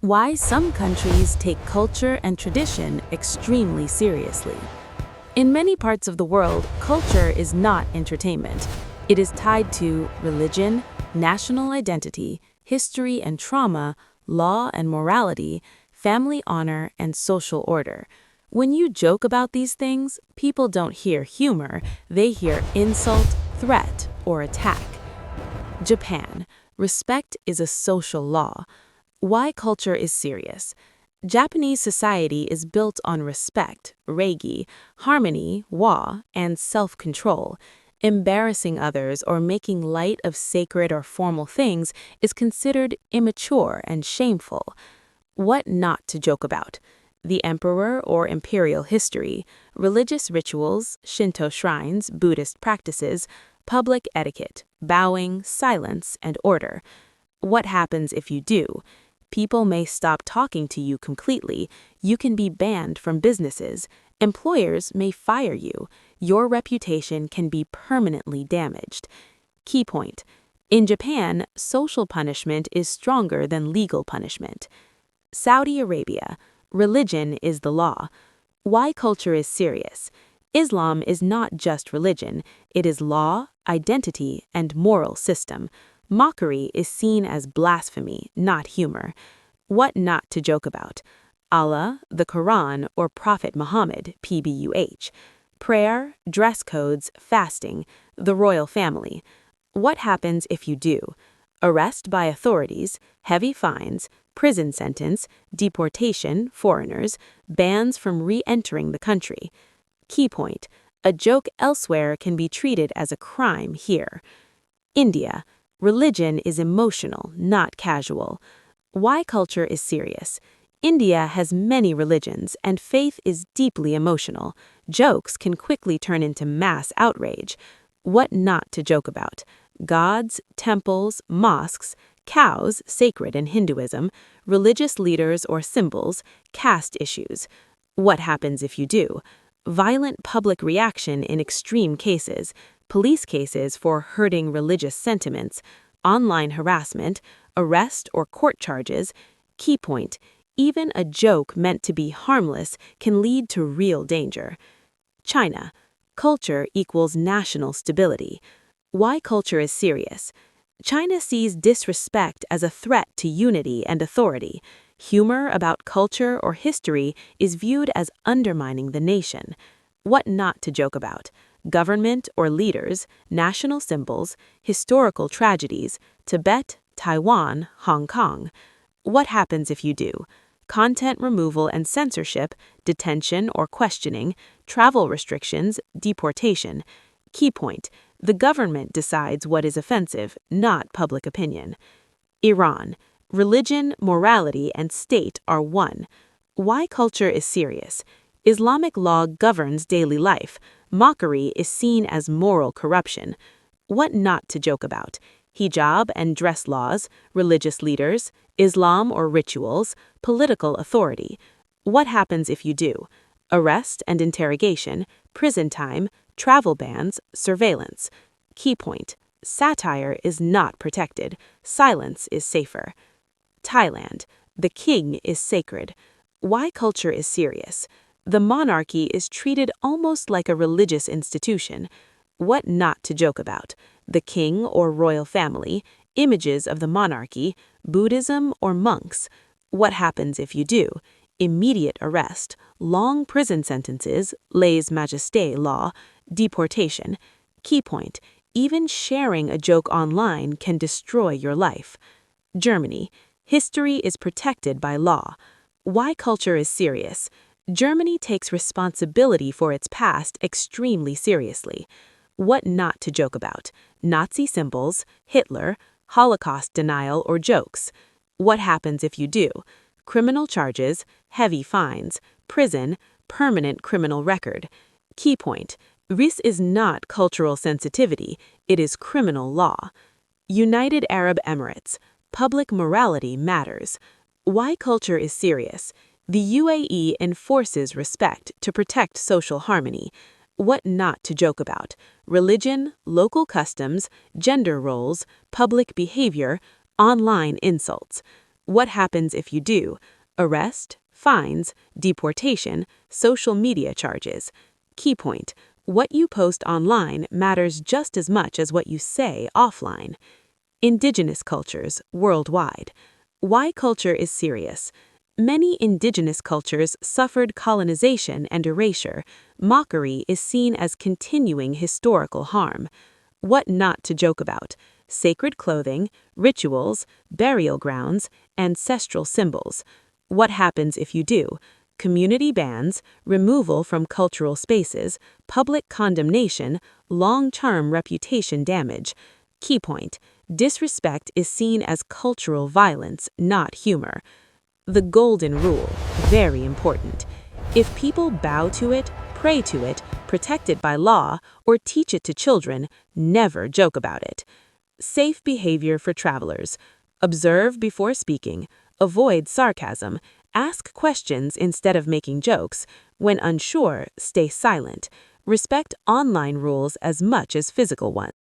Why some countries take culture and tradition extremely seriously. In many parts of the world, culture is not entertainment. It is tied to religion, national identity, history and trauma, law and morality, family honor, and social order. When you joke about these things, people don't hear humor, they hear insult, threat, or attack. Japan. Respect is a social law. Why culture is serious. Japanese society is built on respect, reigi, harmony, wa, and self-control. Embarrassing others or making light of sacred or formal things is considered immature and shameful. What not to joke about. The emperor or imperial history, religious rituals, Shinto shrines, Buddhist practices, public etiquette, bowing, silence, and order. What happens if you do? People may stop talking to you completely, you can be banned from businesses, employers may fire you, your reputation can be permanently damaged. Key point. In Japan, social punishment is stronger than legal punishment. Saudi Arabia. Religion is the law. Why culture is serious. Islam is not just religion, it is law, identity, and moral system. Mockery is seen as blasphemy, not humor. What not to joke about. Allah, the Quran, or Prophet Muhammad, PBUH. Prayer, dress codes, fasting, the royal family. What happens if you do? Arrest by authorities, heavy fines, prison sentence, deportation, foreigners, bans from re-entering the country. Key point. A joke elsewhere can be treated as a crime here. India. Religion is emotional, not casual. Why culture is serious. India has many religions, and faith is deeply emotional. Jokes can quickly turn into mass outrage. What not to joke about. Gods, temples, mosques, cows, sacred in Hinduism, religious leaders or symbols, caste issues. What happens if you do? Violent public reaction in extreme cases, police cases for hurting religious sentiments, online harassment, arrest or court charges. Key point. Even a joke meant to be harmless can lead to real danger. China. Culture equals national stability. Why culture is serious. China sees disrespect as a threat to unity and authority. Humor about culture or history is viewed as undermining the nation. What not to joke about. Government or leaders, national symbols, historical tragedies, Tibet, Taiwan, Hong Kong. What happens if you do? Content removal and censorship, detention or questioning, travel restrictions, deportation. Key point. The government decides what is offensive, not public opinion. Iran. Religion, morality, and state are one. Why culture is serious. Islamic law governs daily life. Mockery is seen as moral corruption. What not to joke about. Hijab and dress laws, religious leaders, Islam or rituals, political authority. What happens if you do? Arrest and interrogation, prison time, travel bans, surveillance. Key point. Satire is not protected. Silence is safer. Thailand. The king is sacred. Why culture is serious. The monarchy is treated almost like a religious institution. What not to joke about. The king or royal family, images of the monarchy, Buddhism or monks. What happens if you do? Immediate arrest, long prison sentences, lèse-majesté law, deportation. Key point. Even sharing a joke online can destroy your life. Germany. History is protected by law. Why culture is serious. Germany takes responsibility for its past extremely seriously. What not to joke about. Nazi symbols, Hitler, Holocaust denial or jokes. What happens if you do? Criminal charges, heavy fines, prison, permanent criminal record. Key point. This is not cultural sensitivity, it is criminal law. United Arab Emirates. Public morality matters. Why culture is serious. The UAE enforces respect to protect social harmony. What not to joke about. Religion, local customs, gender roles, public behavior, online insults. What happens if you do? Arrest, fines, deportation, social media charges. Key point: what you post online matters just as much as what you say offline. Indigenous cultures worldwide. Why culture is serious. Many indigenous cultures suffered colonization and erasure. Mockery is seen as continuing historical harm. What not to joke about. Sacred clothing, rituals, burial grounds, ancestral symbols. What happens if you do? Community bans, removal from cultural spaces, public condemnation, long-term reputation damage. Key point: disrespect is seen as cultural violence, not humor. The golden rule, very important. If people bow to it, pray to it, protect it by law, or teach it to children, never joke about it. Safe behavior for travelers. Observe before speaking. Avoid sarcasm. Ask questions instead of making jokes. When unsure, stay silent. Respect online rules as much as physical ones.